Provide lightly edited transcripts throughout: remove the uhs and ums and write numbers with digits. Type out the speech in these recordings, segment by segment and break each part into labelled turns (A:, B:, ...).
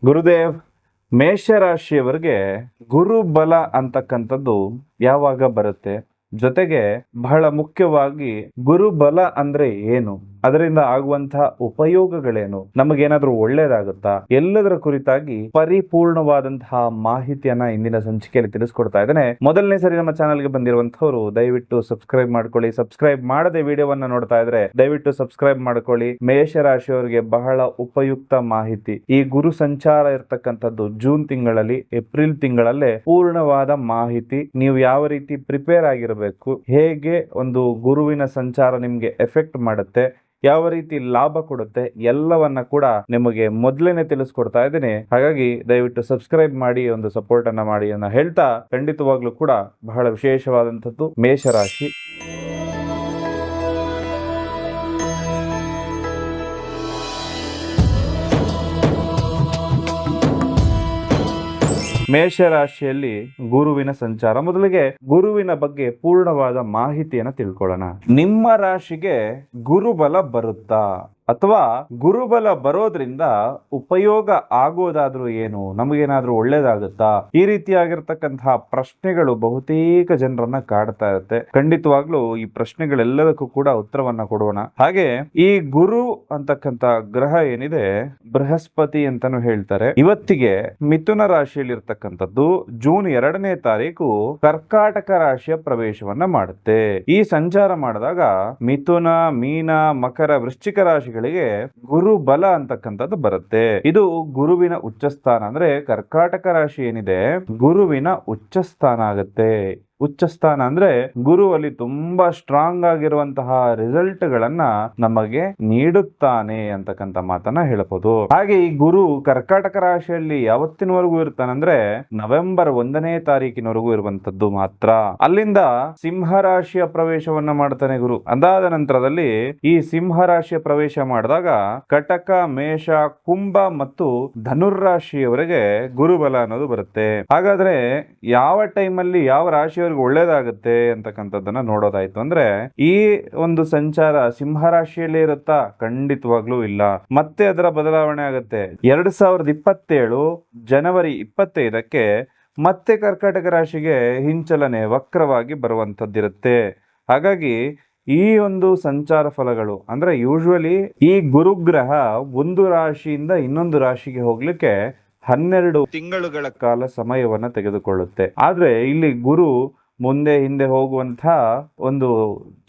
A: ಗುರುದೇವ್, ಮೇಷರಾಶಿಯವರಿಗೆ ಗುರು ಬಲ ಅಂತಕ್ಕಂಥದ್ದು ಯಾವಾಗ ಬರುತ್ತೆ? ಜೊತೆಗೆ ಬಹಳ ಮುಖ್ಯವಾಗಿ ಗುರುಬಲ ಅಂದ್ರೆ ಏನು, ಅದರಿಂದ ಆಗುವಂತಹ ಉಪಯೋಗಗಳೇನು, ನಮಗೇನಾದ್ರೂ ಒಳ್ಳೇದಾಗುತ್ತಾ, ಎಲ್ಲದರ ಕುರಿತಾಗಿ ಪರಿಪೂರ್ಣವಾದಂತಹ ಮಾಹಿತಿಯನ್ನ ಇಂದಿನ ಸಂಚಿಕೆಯಲ್ಲಿ ತಿಳಿಸ್ಕೊಡ್ತಾ ಇದ್ದೇನೆ. ಮೊದಲನೇ ಸರಿ ನಮ್ಮ ಚಾನಲ್ಗೆ ಬಂದಿರುವಂತವರು ದಯವಿಟ್ಟು ಸಬ್ಸ್ಕ್ರೈಬ್ ಮಾಡ್ಕೊಳ್ಳಿ. ಸಬ್ಸ್ಕ್ರೈಬ್ ಮಾಡದೆ ವಿಡಿಯೋವನ್ನ ನೋಡ್ತಾ ಇದ್ರೆ ದಯವಿಟ್ಟು ಸಬ್ಸ್ಕ್ರೈಬ್ ಮಾಡ್ಕೊಳ್ಳಿ. ಮೇಷರಾಶಿಯವರಿಗೆ ಬಹಳ ಉಪಯುಕ್ತ ಮಾಹಿತಿ. ಈ ಗುರು ಸಂಚಾರ ಇರ್ತಕ್ಕಂಥದ್ದು ಜೂನ್ ತಿಂಗಳಲ್ಲಿ, ಏಪ್ರಿಲ್ ತಿಂಗಳಲ್ಲೇ ಪೂರ್ಣವಾದ ಮಾಹಿತಿ. ನೀವು ಯಾವ ರೀತಿ ಪ್ರಿಪೇರ್ ಆಗಿರಬೇಕು, ಹೇಗೆ ಒಂದು ಗುರುವಿನ ಸಂಚಾರ ನಿಮ್ಗೆ ಎಫೆಕ್ಟ್ ಮಾಡುತ್ತೆ, ಯಾವ ರೀತಿ ಲಾಭ ಕೊಡುತ್ತೆ, ಎಲ್ಲವನ್ನ ಕೂಡ ನಿಮಗೆ ಮೊದಲೇನೆ ತಿಳಿಸ್ಕೊಡ್ತಾ ಇದ್ದೀನಿ. ಹಾಗಾಗಿ ದಯವಿಟ್ಟು ಸಬ್ಸ್ಕ್ರೈಬ್ ಮಾಡಿ, ಒಂದು ಸಪೋರ್ಟ್ ಅನ್ನ ಮಾಡಿ ಅಂತ ಹೇಳ್ತಾ, ಖಂಡಿತವಾಗ್ಲೂ ಕೂಡ ಬಹಳ ವಿಶೇಷವಾದಂಥದ್ದು ಮೇಷರಾಶಿ. ಮೇಷರಾಶಿಯಲ್ಲಿ ಗುರುವಿನ ಸಂಚಾರ. ಮೊದಲಿಗೆ ಗುರುವಿನ ಬಗ್ಗೆ ಪೂರ್ಣವಾದ ಮಾಹಿತಿಯನ್ನು ತಿಳ್ಕೊಳ್ಳೋಣ. ನಿಮ್ಮ ರಾಶಿಗೆ ಗುರುಬಲ ಬರುತ್ತಾ ಅಥವಾ ಗುರುಬಲ ಬರೋದ್ರಿಂದ ಉಪಯೋಗ ಆಗೋದಾದ್ರೂ ಏನು, ನಮಗೇನಾದ್ರೂ ಒಳ್ಳೇದಾಗುತ್ತಾ, ಈ ರೀತಿಯಾಗಿರ್ತಕ್ಕಂತಹ ಪ್ರಶ್ನೆಗಳು ಬಹುತೇಕ ಜನರನ್ನ ಕಾಡ್ತಾ ಇರುತ್ತೆ. ಖಂಡಿತವಾಗ್ಲೂ ಈ ಪ್ರಶ್ನೆಗಳೆಲ್ಲದಕ್ಕೂ ಕೂಡ ಉತ್ತರವನ್ನ ಕೊಡೋಣ. ಹಾಗೆ ಈ ಗುರು ಅಂತಕ್ಕಂಥ ಗ್ರಹ ಏನಿದೆ, ಬೃಹಸ್ಪತಿ ಅಂತಾನು ಹೇಳ್ತಾರೆ. ಇವತ್ತಿಗೆ ಮಿಥುನ ರಾಶಿಯಲ್ಲಿ ಇರ್ತಕ್ಕಂಥದ್ದು ಜೂನ್ 2ನೇ ತಾರೀಕು ಕರ್ಕಾಟಕ ರಾಶಿಯ ಪ್ರವೇಶವನ್ನ ಮಾಡುತ್ತೆ. ಈ ಸಂಚಾರ ಮಾಡಿದಾಗ ಮಿಥುನ, ಮೀನ, ಮಕರ, ವೃಶ್ಚಿಕ ರಾಶಿಗಳಿಗೆ ಗುರು ಬಲ ಅಂತಕ್ಕಂಥದ್ದು ಬರುತ್ತೆ. ಇದು ಗುರುವಿನ ಉಚ್ಚ ಸ್ಥಾನ. ಅಂದ್ರೆ ಕರ್ಕಾಟಕ ರಾಶಿ ಏನಿದೆ, ಗುರುವಿನ ಉಚ್ಚ ಸ್ಥಾನ ಆಗುತ್ತೆ. ಉಚ್ಚ ಸ್ಥಾನ ಅಂದ್ರೆ ಗುರು ಅಲ್ಲಿ ತುಂಬಾ ಸ್ಟ್ರಾಂಗ್ ಆಗಿರುವಂತಹ ರಿಸಲ್ಟ್ ಗಳನ್ನ ನಮಗೆ ನೀಡುತ್ತಾನೆ ಅಂತಕ್ಕಂಥ ಮಾತನ್ನ ಹೇಳಬಹುದು. ಹಾಗೆ ಈ ಗುರು ಕರ್ಕಾಟಕ ರಾಶಿಯಲ್ಲಿ ಯಾವತ್ತಿನವರೆಗೂ ಇರ್ತಾನಂದ್ರೆ ನವೆಂಬರ್ 1ನೇ ತಾರೀಕಿನವರೆಗೂ ಇರುವಂತದ್ದು ಮಾತ್ರ. ಅಲ್ಲಿಂದ ಸಿಂಹ ರಾಶಿಯ ಪ್ರವೇಶವನ್ನ ಮಾಡ್ತಾನೆ ಗುರು. ಅದಾದ ನಂತರದಲ್ಲಿ ಈ ಸಿಂಹ ರಾಶಿಯ ಪ್ರವೇಶ ಮಾಡಿದಾಗ ಕಟಕ, ಮೇಷ, ಕುಂಭ ಮತ್ತು ಧನುರ್ರಾಶಿಯವರೆಗೆ ಗುರುಬಲ ಅನ್ನೋದು ಬರುತ್ತೆ. ಹಾಗಾದ್ರೆ ಯಾವ ಟೈಮಲ್ಲಿ ಯಾವ ರಾಶಿಯ ಒಳ್ಳೇದಾಗುತ್ತೆ ಅಂತಕ್ಕಂಥದ್ದನ್ನ ನೋಡೋದಾಯ್ತು ಅಂದ್ರೆ, ಈ ಒಂದು ಸಂಚಾರ ಸಿಂಹ ರಾಶಿಯಲ್ಲೇ ಇರುತ್ತಾ? ಖಂಡಿತವಾಗ್ಲೂ ಇಲ್ಲ. ಮತ್ತೆ ಅದರ ಬದಲಾವಣೆ ಆಗುತ್ತೆ. 2027 ಜನವರಿ 25ಕ್ಕೆ ಮತ್ತೆ ಕರ್ಕಾಟಕ ರಾಶಿಗೆ ಹಿಂಚಲನೆ ವಕ್ರವಾಗಿ ಬರುವಂತದ್ದಿರುತ್ತೆ. ಹಾಗಾಗಿ ಈ ಒಂದು ಸಂಚಾರ ಫಲಗಳು ಅಂದ್ರೆ ಯೂಶುವಲಿ ಈ ಗುರುಗ್ರಹ ಒಂದು ರಾಶಿಯಿಂದ ಇನ್ನೊಂದು ರಾಶಿಗೆ ಹೋಗ್ಲಿಕ್ಕೆ 12 ತಿಂಗಳುಗಳ ಕಾಲ ಸಮಯವನ್ನ ತೆಗೆದುಕೊಳ್ಳುತ್ತೆ. ಆದ್ರೆ ಇಲ್ಲಿ ಗುರು ಮುಂದೆ ಹಿಂದೆ ಹೋಗುವಂತಹ ಒಂದು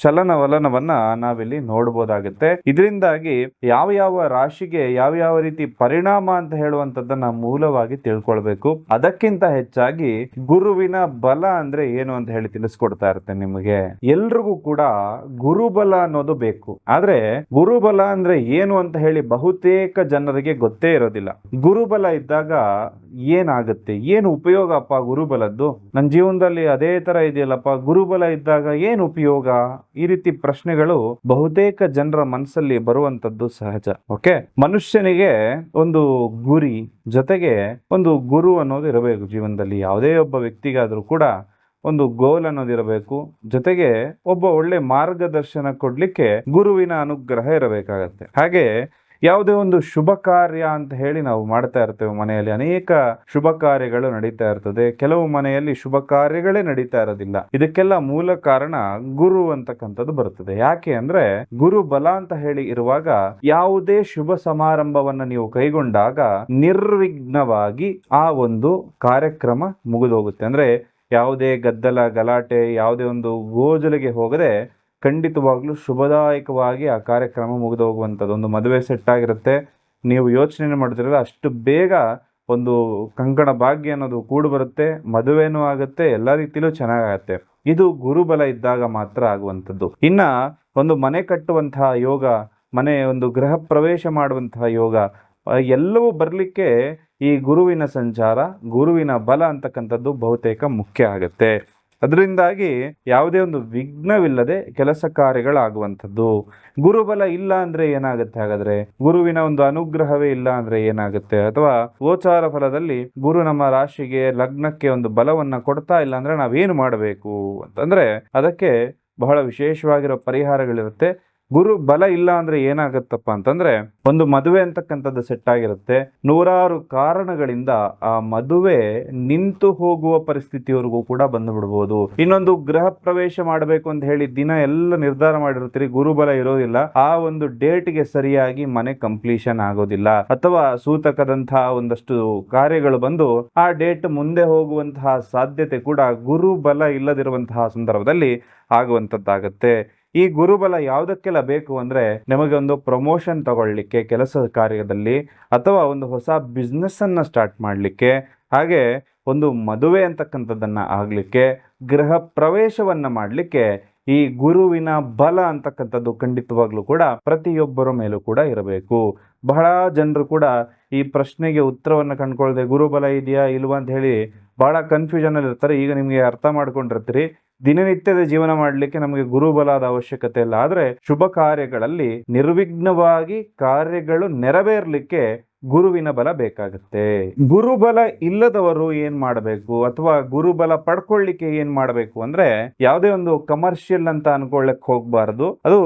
A: ಚಲನವಲನವನ್ನ ನಾವಿಲ್ಲಿ ನೋಡಬಹುದಾಗುತ್ತೆ. ಇದರಿಂದಾಗಿ ಯಾವ ಯಾವ ರಾಶಿಗೆ ಯಾವ ಯಾವ ರೀತಿ ಪರಿಣಾಮ ಅಂತ ಹೇಳುವಂತದ್ದನ್ನ ಮೂಲವಾಗಿ ತಿಳ್ಕೊಳ್ಬೇಕು. ಅದಕ್ಕಿಂತ ಹೆಚ್ಚಾಗಿ ಗುರುವಿನ ಬಲ ಅಂದ್ರೆ ಏನು ಅಂತ ಹೇಳಿ ತಿಳಿಸ್ಕೊಡ್ತಾ ಇರ್ತೇನೆ ನಿಮಗೆ. ಎಲ್ರಿಗೂ ಕೂಡ ಗುರುಬಲ ಅನ್ನೋದು ಬೇಕು. ಆದ್ರೆ ಗುರುಬಲ ಅಂದ್ರೆ ಏನು ಅಂತ ಹೇಳಿ ಬಹುತೇಕ ಜನರಿಗೆ ಗೊತ್ತೇ ಇರೋದಿಲ್ಲ. ಗುರುಬಲ ಇದ್ದಾಗ ಏನಾಗುತ್ತೆ, ಏನು ಉಪಯೋಗಪ್ಪ ಗುರುಬಲದ್ದು, ನನ್ನ ಜೀವನದಲ್ಲಿ ಅದೇ ತರ ಇದೆಯಲ್ಲಪ್ಪ, ಗುರುಬಲ ಇದ್ದಾಗ ಏನು ಉಪಯೋಗ, ಈ ರೀತಿ ಪ್ರಶ್ನೆಗಳು ಬಹುತೇಕ ಜನರ ಮನಸ್ಸಲ್ಲಿ ಬರುವಂತದ್ದು ಸಹಜ. ಓಕೆ, ಮನುಷ್ಯನಿಗೆ ಒಂದು ಗುರಿ ಜೊತೆಗೆ ಒಂದು ಗುರು ಅನ್ನೋದು ಇರಬೇಕು ಜೀವನದಲ್ಲಿ. ಯಾವುದೇ ಒಬ್ಬ ವ್ಯಕ್ತಿಗಾದ್ರೂ ಕೂಡ ಒಂದು ಗೋಲ್ ಅನ್ನೋದಿರಬೇಕು. ಜೊತೆಗೆ ಒಬ್ಬ ಒಳ್ಳೆ ಮಾರ್ಗದರ್ಶನ ಕೊಡ್ಲಿಕ್ಕೆ ಗುರುವಿನ ಅನುಗ್ರಹ ಇರಬೇಕಾಗತ್ತೆ. ಹಾಗೆ ಯಾವುದೇ ಒಂದು ಶುಭ ಕಾರ್ಯ ಅಂತ ಹೇಳಿ ನಾವು ಮಾಡ್ತಾ ಇರ್ತೇವೆ. ಮನೆಯಲ್ಲಿ ಅನೇಕ ಶುಭ ಕಾರ್ಯಗಳು ನಡೀತಾ ಇರ್ತದೆ. ಕೆಲವು ಮನೆಯಲ್ಲಿ ಶುಭ ಕಾರ್ಯಗಳೇ ನಡೀತಾ ಇರೋದಿಲ್ಲ. ಇದಕ್ಕೆಲ್ಲ ಮೂಲ ಕಾರಣ ಗುರು ಅಂತಕ್ಕಂಥದ್ದು ಬರುತ್ತದೆ. ಯಾಕೆ ಅಂದ್ರೆ ಗುರು ಬಲ ಅಂತ ಹೇಳಿ ಇರುವಾಗ ಯಾವುದೇ ಶುಭ ಸಮಾರಂಭವನ್ನ ನೀವು ಕೈಗೊಂಡಾಗ ನಿರ್ವಿಘ್ನವಾಗಿ ಆ ಒಂದು ಕಾರ್ಯಕ್ರಮ ಮುಗಿದೋಗುತ್ತೆ. ಅಂದ್ರೆ ಯಾವುದೇ ಗದ್ದಲ ಗಲಾಟೆ, ಯಾವುದೇ ಒಂದು ಗೋಜಲಿಗೆ ಹೋಗದೆ ಖಂಡಿತವಾಗ್ಲೂ ಶುಭದಾಯಕವಾಗಿ ಆ ಕಾರ್ಯಕ್ರಮ ಮುಗಿದು ಹೋಗುವಂಥದ್ದು. ಒಂದು ಮದುವೆ ಸೆಟ್ ಆಗಿರುತ್ತೆ, ನೀವು ಯೋಚನೆ ಮಾಡ್ತಿರಲ್ಲ ಅಷ್ಟು ಬೇಗ ಒಂದು ಕಂಕಣ ಭಾಗ್ಯ ಅನ್ನೋದು ಕೂಡು ಬರುತ್ತೆ, ಮದುವೆನೂ ಆಗುತ್ತೆ, ಎಲ್ಲ ರೀತಿಲೂ ಚೆನ್ನಾಗಾಗತ್ತೆ. ಇದು ಗುರುಬಲ ಇದ್ದಾಗ ಮಾತ್ರ ಆಗುವಂಥದ್ದು. ಇನ್ನ ಒಂದು ಮನೆ ಕಟ್ಟುವಂತಹ ಯೋಗ, ಮನೆ ಒಂದು ಗೃಹ ಪ್ರವೇಶ ಮಾಡುವಂತಹ ಯೋಗ, ಎಲ್ಲವೂ ಬರಲಿಕ್ಕೆ ಈ ಗುರುವಿನ ಸಂಚಾರ, ಗುರುವಿನ ಬಲ ಅಂತಕ್ಕಂಥದ್ದು ಬಹುತೇಕ ಮುಖ್ಯ ಆಗುತ್ತೆ. ಅದರಿಂದಾಗಿ ಯಾವುದೇ ಒಂದು ವಿಘ್ನವಿಲ್ಲದೆ ಕೆಲಸ ಕಾರ್ಯಗಳಾಗುವಂಥದ್ದು. ಗುರುಬಲ ಇಲ್ಲ ಅಂದ್ರೆ ಏನಾಗುತ್ತೆ? ಹಾಗಾದ್ರೆ ಗುರುವಿನ ಒಂದು ಅನುಗ್ರಹವೇ ಇಲ್ಲ ಅಂದ್ರೆ ಏನಾಗುತ್ತೆ? ಅಥವಾ ಗೋಚಾರ ಫಲದಲ್ಲಿ ಗುರು ನಮ್ಮ ರಾಶಿಗೆ ಲಗ್ನಕ್ಕೆ ಒಂದು ಬಲವನ್ನ ಕೊಡ್ತಾ ಇಲ್ಲ ಅಂದ್ರೆ ನಾವೇನು ಮಾಡಬೇಕು ಅಂತಂದ್ರೆ ಅದಕ್ಕೆ ಬಹಳ ವಿಶೇಷವಾಗಿರೋ ಪರಿಹಾರಗಳಿರುತ್ತೆ. ಗುರು ಬಲ ಇಲ್ಲ ಅಂದ್ರೆ ಏನಾಗತ್ತಪ್ಪ ಅಂತಂದ್ರೆ, ಒಂದು ಮದುವೆ ಅಂತಕ್ಕಂಥದ್ದು ಸೆಟ್ ಆಗಿರುತ್ತೆ, ನೂರಾರು ಕಾರಣಗಳಿಂದ ಆ ಮದುವೆ ನಿಂತು ಹೋಗುವ ಪರಿಸ್ಥಿತಿವರೆಗೂ ಕೂಡ ಬಂದು ಬಿಡ್ಬೋದು. ಇನ್ನೊಂದು, ಗೃಹ ಪ್ರವೇಶ ಮಾಡಬೇಕು ಅಂತ ಹೇಳಿ ದಿನ ಎಲ್ಲ ನಿರ್ಧಾರ ಮಾಡಿರ್ತೀರಿ, ಗುರುಬಲ ಇರೋದಿಲ್ಲ, ಆ ಒಂದು ಡೇಟ್ಗೆ ಸರಿಯಾಗಿ ಮನೆ ಕಂಪ್ಲೀಷನ್ ಆಗೋದಿಲ್ಲ, ಅಥವಾ ಸೂತಕದಂತಹ ಒಂದಷ್ಟು ಕಾರ್ಯಗಳು ಬಂದು ಆ ಡೇಟ್ ಮುಂದೆ ಹೋಗುವಂತಹ ಸಾಧ್ಯತೆ ಕೂಡ ಗುರುಬಲ ಇಲ್ಲದಿರುವಂತಹ ಸಂದರ್ಭದಲ್ಲಿ ಆಗುವಂತದ್ದಾಗತ್ತೆ. ಈ ಗುರುಬಲ ಯಾವುದಕ್ಕೆಲ್ಲ ಬೇಕು ಅಂದ್ರೆ, ನಿಮಗೆ ಒಂದು ಪ್ರಮೋಷನ್ ತಗೊಳ್ಳಿಕ್ಕೆ ಕೆಲಸ ಕಾರ್ಯದಲ್ಲಿ, ಅಥವಾ ಒಂದು ಹೊಸ ಬಿಸ್ನೆಸ್ ಅನ್ನ ಸ್ಟಾರ್ಟ್ ಮಾಡಲಿಕ್ಕೆ, ಹಾಗೆ ಒಂದು ಮದುವೆ ಅಂತಕ್ಕಂಥದ್ದನ್ನ ಆಗ್ಲಿಕ್ಕೆ, ಗೃಹ ಪ್ರವೇಶವನ್ನ ಮಾಡಲಿಕ್ಕೆ ಈ ಗುರುವಿನ ಬಲ ಅಂತಕ್ಕಂಥದ್ದು ಖಂಡಿತವಾಗ್ಲೂ ಕೂಡ ಪ್ರತಿಯೊಬ್ಬರ ಮೇಲೂ ಕೂಡ ಇರಬೇಕು. ಬಹಳ ಜನರು ಕೂಡ ಈ ಪ್ರಶ್ನೆಗೆ ಉತ್ತರವನ್ನು ಕಂಡುಕೊಳ್ಳದೆ ಗುರುಬಲ ಇದೆಯಾ ಇಲ್ವಾ ಅಂತ ಹೇಳಿ ಬಹಳ ಕನ್ಫ್ಯೂಷನ್ ಅಲ್ಲಿ ಇರ್ತಾರೆ. ಈಗ ನಿಮ್ಗೆ ಅರ್ಥ ಮಾಡ್ಕೊಂಡಿರ್ತೀರಿ, ದಿನನಿತ್ಯದ ಜೀವನ ಮಾಡಲಿಕ್ಕೆ ನಮಗೆ ಗುರುಬಲದ ಅವಶ್ಯಕತೆ ಇಲ್ಲ, ಆದ್ರೆ ಶುಭ ಕಾರ್ಯಗಳಲ್ಲಿ ನಿರ್ವಿಘ್ನವಾಗಿ ಕಾರ್ಯಗಳು ನೆರವೇರ್ಲಿಕ್ಕೆ ಗುರುವಿನ ಬಲ ಬೇಕಾಗುತ್ತೆ. ಗುರುಬಲ ಇಲ್ಲದವರು ಏನ್ ಮಾಡಬೇಕು, ಅಥವಾ ಗುರುಬಲ ಪಡ್ಕೊಳ್ಳಿಕ್ಕೆ ಏನ್ ಮಾಡಬೇಕು ಅಂದ್ರೆ, ಯಾವುದೇ ಒಂದು ಕಮರ್ಷಿಯಲ್ ಅಂತ ಅನ್ಕೊಳ್ಳಕ್ ಹೋಗ್ಬಾರ್ದು. ಅದು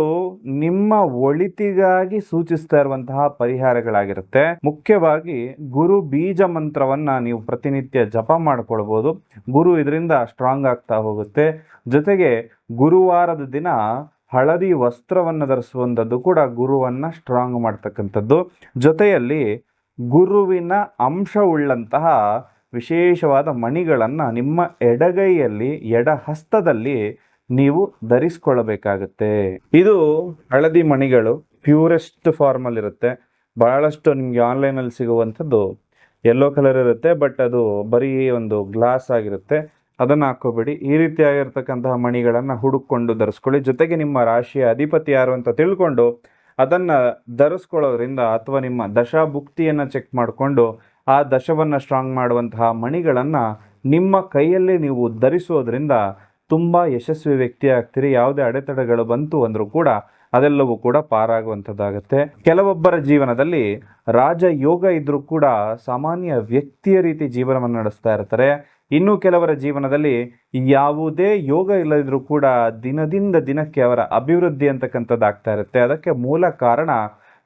A: ನಿಮ್ಮ ಒಳಿತಿಗಾಗಿ ಸೂಚಿಸ್ತಾ ಇರುವಂತಹ ಪರಿಹಾರಗಳಾಗಿರುತ್ತೆ. ಮುಖ್ಯವಾಗಿ ಗುರು ಬೀಜ ಮಂತ್ರವನ್ನ ನೀವು ಪ್ರತಿನಿತ್ಯ ಜಪ ಮಾಡ್ಕೊಳ್ಬಹುದು. ಗುರು ಇದರಿಂದ ಸ್ಟ್ರಾಂಗ್ ಆಗ್ತಾ ಹೋಗುತ್ತೆ. ಜೊತೆಗೆ ಗುರುವಾರದ ದಿನ ಹಳದಿ ವಸ್ತ್ರವನ್ನು ಧರಿಸುವಂಥದ್ದು ಕೂಡ ಗುರುವನ್ನ ಸ್ಟ್ರಾಂಗ್ ಮಾಡ್ತಕ್ಕಂಥದ್ದು. ಜೊತೆಯಲ್ಲಿ ಗುರುವಿನ ಅಂಶವುಳ್ಳಂತಹ ವಿಶೇಷವಾದ ಮಣಿಗಳನ್ನ ನಿಮ್ಮ ಎಡಗೈಯಲ್ಲಿ, ಎಡ ಹಸ್ತದಲ್ಲಿ ನೀವು ಧರಿಸ್ಕೊಳ್ಳಬೇಕಾಗತ್ತೆ. ಇದು ಹಳದಿ ಮಣಿಗಳು ಪ್ಯೂರೆಸ್ಟ್ ಫಾರ್ಮಲ್ ಇರುತ್ತೆ. ಬಹಳಷ್ಟು ನಿಮ್ಗೆ ಆನ್ಲೈನ್ ಅಲ್ಲಿ ಸಿಗುವಂಥದ್ದು ಯೆಲ್ಲೋ ಕಲರ್ ಇರುತ್ತೆ, ಬಟ್ ಅದು ಬರೀ ಒಂದು ಗ್ಲಾಸ್ ಆಗಿರುತ್ತೆ. ಅದನ್ನ ಹಾಕೋಬೇಡಿ. ಈ ರೀತಿಯಾಗಿರ್ತಕ್ಕಂತಹ ಮಣಿಗಳನ್ನ ಹುಡುಕೊಂಡು ಧರಿಸ್ಕೊಳ್ಳಿ. ಜೊತೆಗೆ ನಿಮ್ಮ ರಾಶಿಯ ಅಧಿಪತಿ ಯಾರು ಅಂತ ತಿಳ್ಕೊಂಡು ಅದನ್ನ ಧರಿಸ್ಕೊಳ್ಳೋದ್ರಿಂದ, ಅಥವಾ ನಿಮ್ಮ ದಶಾ ಭುಕ್ತಿಯನ್ನ ಚೆಕ್ ಮಾಡಿಕೊಂಡು ಆ ದಶವನ್ನ ಸ್ಟ್ರಾಂಗ್ ಮಾಡುವಂತಹ ಮಣಿಗಳನ್ನ ನಿಮ್ಮ ಕೈಯಲ್ಲಿ ನೀವು ಧರಿಸೋದ್ರಿಂದ ತುಂಬಾ ಯಶಸ್ವಿ ವ್ಯಕ್ತಿ ಆಗ್ತೀರಿ. ಯಾವುದೇ ಅಡೆತಡೆಗಳು ಬಂತು ಅಂದ್ರೂ ಕೂಡ ಅದೆಲ್ಲವೂ ಕೂಡ ಪಾರಾಗುವಂಥದ್ದಾಗತ್ತೆ. ಕೆಲವೊಬ್ಬರ ಜೀವನದಲ್ಲಿ ರಾಜಯೋಗ ಇದ್ರೂ ಕೂಡ ಸಾಮಾನ್ಯ ವ್ಯಕ್ತಿಯ ರೀತಿ ಜೀವನವನ್ನು ನಡೆಸ್ತಾ ಇರ್ತಾರೆ. ಇನ್ನು ಕೆಲವರ ಜೀವನದಲ್ಲಿ ಯಾವುದೇ ಯೋಗ ಇಲ್ಲದಿದ್ರೂ ಕೂಡ ದಿನದಿಂದ ದಿನಕ್ಕೆ ಅವರ ಅಭಿವೃದ್ಧಿ ಅಂತಕ್ಕಂಥದ್ದು ಆಗ್ತಾ ಇರುತ್ತೆ. ಅದಕ್ಕೆ ಮೂಲ ಕಾರಣ,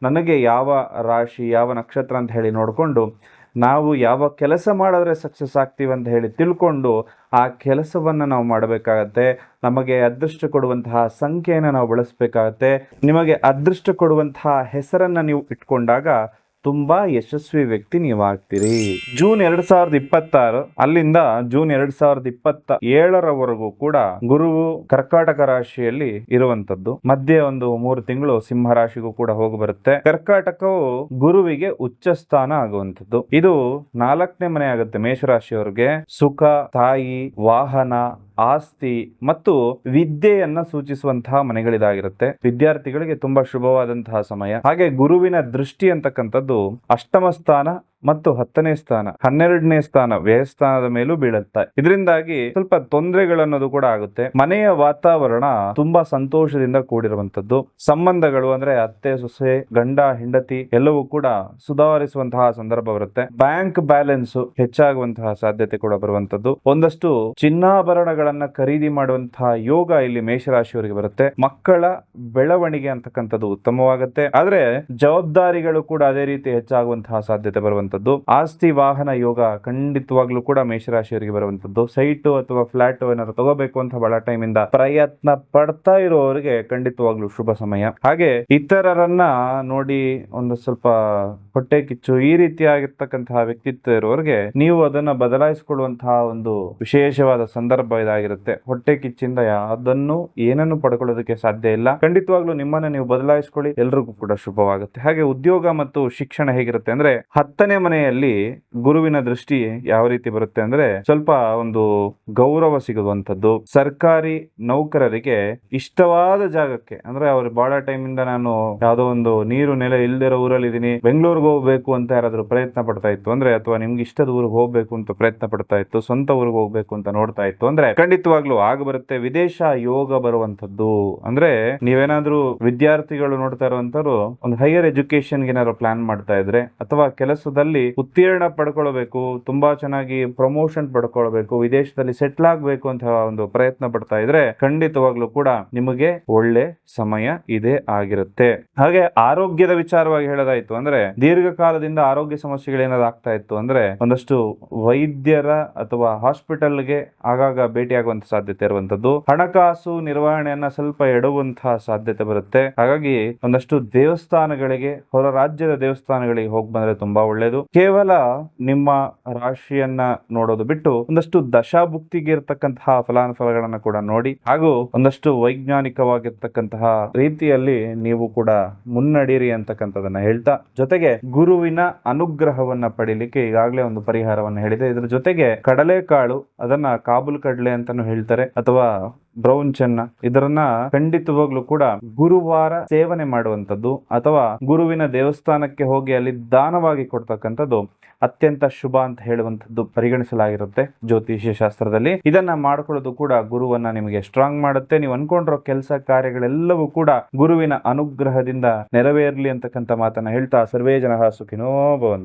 A: ನನಗೆ ಯಾವ ರಾಶಿ, ಯಾವ ನಕ್ಷತ್ರ ಅಂತ ಹೇಳಿ ನೋಡಿಕೊಂಡು ನಾವು ಯಾವ ಕೆಲಸ ಮಾಡಿದ್ರೆ ಸಕ್ಸಸ್ ಆಗ್ತೀವಿ ಅಂತ ಹೇಳಿ ತಿಳ್ಕೊಂಡು ಆ ಕೆಲಸವನ್ನು ನಾವು ಮಾಡಬೇಕಾಗತ್ತೆ. ನಮಗೆ ಅದೃಷ್ಟ ಕೊಡುವಂತಹ ಸಂಖ್ಯೆಯನ್ನು ನಾವು ಬಳಸಬೇಕಾಗತ್ತೆ. ನಿಮಗೆ ಅದೃಷ್ಟ ಕೊಡುವಂತಹ ಹೆಸರನ್ನು ನೀವು ಇಟ್ಕೊಂಡಾಗ ತುಂಬಾ ಯಶಸ್ವಿ ವ್ಯಕ್ತಿ ನೀವಾಗ್ತೀರಿ. ಜೂನ್ 2026 ಅಲ್ಲಿಂದ ಜೂನ್ 2027 ಕೂಡ ಗುರುವು ಕರ್ಕಾಟಕ ರಾಶಿಯಲ್ಲಿ ಇರುವಂತದ್ದು. ಮಧ್ಯೆ ಒಂದು 3 ತಿಂಗಳು ಸಿಂಹ ರಾಶಿಗೂ ಕೂಡ ಹೋಗಿ ಬರುತ್ತೆ. ಕರ್ಕಾಟಕವು ಗುರುವಿಗೆ ಉಚ್ಚ ಸ್ಥಾನ ಆಗುವಂತದ್ದು. ಇದು 4ನೇ ಮನೆ ಆಗುತ್ತೆ ಮೇಷರಾಶಿಯವರಿಗೆ. ಸುಖ, ತಾಯಿ, ವಾಹನ, ಆಸ್ತಿ ಮತ್ತು ವಿದ್ಯೆಯನ್ನ ಸೂಚಿಸುವಂತಹ ಮನೆಗಳಿದಾಗಿರುತ್ತೆ. ವಿದ್ಯಾರ್ಥಿಗಳಿಗೆ ತುಂಬಾ ಶುಭವಾದಂತಹ ಸಮಯ. ಹಾಗೆ ಗುರುವಿನ ದೃಷ್ಟಿ ಅಂತಕ್ಕಂಥದ್ದು ಅಷ್ಟಮ ಸ್ಥಾನ ಮತ್ತು 10ನೇ ಸ್ಥಾನ, 12ನೇ ಸ್ಥಾನ ವ್ಯಯಸ್ಥಾನದ ಮೇಲೂ ಬೀಳುತ್ತೆ. ಇದರಿಂದಾಗಿ ಸ್ವಲ್ಪ ತೊಂದರೆಗಳನ್ನೋದು ಕೂಡ ಆಗುತ್ತೆ. ಮನೆಯ ವಾತಾವರಣ ತುಂಬಾ ಸಂತೋಷದಿಂದ ಕೂಡಿರುವಂತದ್ದು. ಸಂಬಂಧಗಳು ಅಂದ್ರೆ ಅತ್ತೆ ಸೊಸೆ, ಗಂಡ ಹೆಂಡತಿ ಎಲ್ಲವೂ ಕೂಡ ಸುಧಾರಿಸುವಂತಹ ಸಂದರ್ಭ ಬರುತ್ತೆ. ಬ್ಯಾಂಕ್ ಬ್ಯಾಲೆನ್ಸ್ ಹೆಚ್ಚಾಗುವಂತಹ ಸಾಧ್ಯತೆ ಕೂಡ ಬರುವಂತದ್ದು. ಒಂದಷ್ಟು ಚಿನ್ನಾಭರಣಗಳನ್ನ ಖರೀದಿ ಮಾಡುವಂತಹ ಯೋಗ ಇಲ್ಲಿ ಮೇಷರಾಶಿಯವರಿಗೆ ಬರುತ್ತೆ. ಮಕ್ಕಳ ಬೆಳವಣಿಗೆ ಅಂತಕ್ಕಂಥದ್ದು ಉತ್ತಮವಾಗುತ್ತೆ. ಆದ್ರೆ ಜವಾಬ್ದಾರಿಗಳು ಕೂಡ ಅದೇ ರೀತಿ ಹೆಚ್ಚಾಗುವಂತಹ ಸಾಧ್ಯತೆ ಬರುವಂತದ್ದು. ಆಸ್ತಿ ವಾಹನ ಯೋಗ ಖಂಡಿತವಾಗ್ಲೂ ಕೂಡ ಮೇಷರಾಶಿಯವರಿಗೆ ಬರುವಂತದ್ದು. ಸೈಟು ಅಥವಾ ಫ್ಲಾಟ್ ಏನಾದ್ರು ತಗೋಬೇಕು ಅಂತ ಬಹಳ ಟೈಮ್ ಇಂದ ಪ್ರಯತ್ನ ಪಡ್ತಾ ಇರುವವರಿಗೆ ಖಂಡಿತವಾಗ್ಲೂ ಶುಭ ಸಮಯ. ಹಾಗೆ ಇತರರನ್ನ ನೋಡಿ ಒಂದು ಸ್ವಲ್ಪ ಹೊಟ್ಟೆ ಕಿಚ್ಚು, ಈ ರೀತಿಯಾಗಿರ್ತಕ್ಕಂತಹ ವ್ಯಕ್ತಿತ್ವ ಇರುವವರಿಗೆ ನೀವು ಅದನ್ನ ಬದಲಾಯಿಸಿಕೊಳ್ಳುವಂತಹ ಒಂದು ವಿಶೇಷವಾದ ಸಂದರ್ಭ ಇದಾಗಿರುತ್ತೆ. ಹೊಟ್ಟೆ ಕಿಚ್ಚಿಂದ ಯಾವುದನ್ನು ಏನನ್ನು ಪಡ್ಕೊಳ್ಳೋದಕ್ಕೆ ಸಾಧ್ಯ ಇಲ್ಲ. ಖಂಡಿತವಾಗ್ಲೂ ನಿಮ್ಮನ್ನ ನೀವು ಬದಲಾಯಿಸ್ಕೊಳ್ಳಿ, ಎಲ್ರಿಗೂ ಕೂಡ ಶುಭವಾಗುತ್ತೆ. ಹಾಗೆ ಉದ್ಯೋಗ ಮತ್ತು ಶಿಕ್ಷಣ ಹೇಗಿರುತ್ತೆ ಅಂದ್ರೆ, 10ನೇ ಮನೆಯಲ್ಲಿ ಗುರುವಿನ ದೃಷ್ಟಿ ಯಾವ ರೀತಿ ಬರುತ್ತೆ ಅಂದ್ರೆ, ಸ್ವಲ್ಪ ಒಂದು ಗೌರವ ಸಿಗುವಂತದ್ದು. ಸರ್ಕಾರಿ ನೌಕರರಿಗೆ ಇಷ್ಟವಾದ ಜಾಗಕ್ಕೆ, ಅಂದ್ರೆ ಅವ್ರು ಬಹಳ ಟೈಮ್ ಇಂದ ನಾನು ಯಾವ್ದೋ ಒಂದು ನೀರು ನೆಲೆ ಇಲ್ದಿರೋ ಊರಲ್ಲಿ ಇದೀನಿ, ಬೆಂಗಳೂರಿಗೆ ಹೋಗ್ಬೇಕು ಅಂತ ಯಾರಾದ್ರೂ ಪ್ರಯತ್ನ ಪಡ್ತಾ ಇತ್ತು ಅಂದ್ರೆ, ಅಥವಾ ನಿಮ್ಗೆ ಇಷ್ಟದ ಊರಿಗೆ ಹೋಗ್ಬೇಕು ಅಂತ ಪ್ರಯತ್ನ ಪಡ್ತಾ ಇತ್ತು, ಸ್ವಂತ ಊರಿಗೆ ಹೋಗ್ಬೇಕು ಅಂತ ನೋಡ್ತಾ ಇತ್ತು ಅಂದ್ರೆ ಖಂಡಿತವಾಗ್ಲೂ ಆಗ ಬರುತ್ತೆ. ವಿದೇಶ ಯೋಗ ಬರುವಂತದ್ದು ಅಂದ್ರೆ, ನೀವೇನಾದ್ರೂ ವಿದ್ಯಾರ್ಥಿಗಳು ನೋಡ್ತಾ ಇರುವಂತವ್ರು ಒಂದು ಹೈಯರ್ ಎಜುಕೇಶನ್ ಏನಾದ್ರು ಪ್ಲಾನ್ ಮಾಡ್ತಾ ಇದ್ರೆ, ಅಥವಾ ಕೆಲಸದಲ್ಲಿ ಪರೀಕ್ಷೆಗಳಲ್ಲಿ ಉತ್ತೀರ್ಣ ಪಡ್ಕೊಳ್ಬೇಕು, ತುಂಬಾ ಚೆನ್ನಾಗಿ ಪ್ರಮೋಷನ್ ಪಡ್ಕೊಳ್ಬೇಕು, ವಿದೇಶದಲ್ಲಿ ಸೆಟ್ಲ್ ಆಗ್ಬೇಕು ಅಂತ ಒಂದು ಪ್ರಯತ್ನ ಪಡ್ತಾ ಇದ್ರೆ ಖಂಡಿತವಾಗ್ಲೂ ಕೂಡ ನಿಮಗೆ ಒಳ್ಳೆ ಸಮಯ ಇದೇ ಆಗಿರುತ್ತೆ. ಹಾಗೆ ಆರೋಗ್ಯದ ವಿಚಾರವಾಗಿ ಹೇಳೋದಾಯ್ತು ಅಂದ್ರೆ ದೀರ್ಘಕಾಲದಿಂದ ಆರೋಗ್ಯ ಸಮಸ್ಯೆಗಳು ಏನಾದ್ರು ಆಗ್ತಾ ಇತ್ತು ಅಂದ್ರೆ ಒಂದಷ್ಟು ವೈದ್ಯರ ಅಥವಾ ಹಾಸ್ಪಿಟಲ್ಗೆ ಆಗಾಗ ಭೇಟಿಯಾಗುವಂತ ಸಾಧ್ಯತೆ ಇರುವಂತದ್ದು, ಹಣಕಾಸು ನಿರ್ವಹಣೆಯನ್ನ ಸ್ವಲ್ಪ ಎಡುವಂತಹ ಸಾಧ್ಯತೆ ಬರುತ್ತೆ. ಹಾಗಾಗಿ ಒಂದಷ್ಟು ದೇವಸ್ಥಾನಗಳಿಗೆ, ಹೊರ ರಾಜ್ಯದ ದೇವಸ್ಥಾನಗಳಿಗೆ ಹೋಗಿ ಬಂದ್ರೆ ತುಂಬಾ ಒಳ್ಳೇದು. ಕೇವಲ ನಿಮ್ಮ ರಾಶಿಯನ್ನ ನೋಡೋದು ಬಿಟ್ಟು ಒಂದಷ್ಟು ದಶಾಭುಕ್ತಿಗೆ ಇರತಕ್ಕಂತಹ ಫಲಾನುಫಲಗಳನ್ನ ಕೂಡ ನೋಡಿ, ಹಾಗೂ ಒಂದಷ್ಟು ವೈಜ್ಞಾನಿಕವಾಗಿರ್ತಕ್ಕಂತಹ ರೀತಿಯಲ್ಲಿ ನೀವು ಕೂಡ ಮುನ್ನಡೀರಿ ಅಂತಕ್ಕಂಥದನ್ನ ಹೇಳ್ತಾ, ಜೊತೆಗೆ ಗುರುವಿನ ಅನುಗ್ರಹವನ್ನ ಪಡಿಲಿಕ್ಕೆ ಈಗಾಗಲೇ ಒಂದು ಪರಿಹಾರವನ್ನು ಹೇಳಿದೆ. ಇದ್ರ ಜೊತೆಗೆ ಕಡಲೆಕಾಳು, ಅದನ್ನ ಕಾಬೂಲ್ ಕಡಲೆ ಅಂತಾನು ಹೇಳ್ತಾರೆ, ಅಥವಾ ಬ್ರೌನ್ ಚೆನ್ನ, ಇದರನ್ನ ಖಂಡಿತವಾಗ್ಲೂ ಕೂಡ ಗುರುವಾರ ಸೇವನೆ ಮಾಡುವಂತದ್ದು ಅಥವಾ ಗುರುವಿನ ದೇವಸ್ಥಾನಕ್ಕೆ ಹೋಗಿ ಅಲ್ಲಿ ದಾನವಾಗಿ ಕೊಡ್ತಕ್ಕಂಥದ್ದು ಅತ್ಯಂತ ಶುಭ ಅಂತ ಹೇಳುವಂತದ್ದು ಪರಿಗಣಿಸಲಾಗಿರುತ್ತೆ ಜ್ಯೋತಿಷ್ಯ ಶಾಸ್ತ್ರದಲ್ಲಿ. ಇದನ್ನ ಮಾಡ್ಕೊಳ್ಳೋದು ಕೂಡ ಗುರುವನ್ನ ನಿಮಗೆ ಸ್ಟ್ರಾಂಗ್ ಮಾಡುತ್ತೆ. ನೀವು ಅನ್ಕೊಂಡಿರೋ ಕೆಲಸ ಕಾರ್ಯಗಳೆಲ್ಲವೂ ಕೂಡ ಗುರುವಿನ ಅನುಗ್ರಹದಿಂದ ನೆರವೇರ್ಲಿ ಅಂತಕ್ಕಂಥ ಮಾತನ್ನ ಹೇಳ್ತಾ, ಸರ್ವೇ ಜನಃ ಸುಖಿನೋ ಭವಂತು.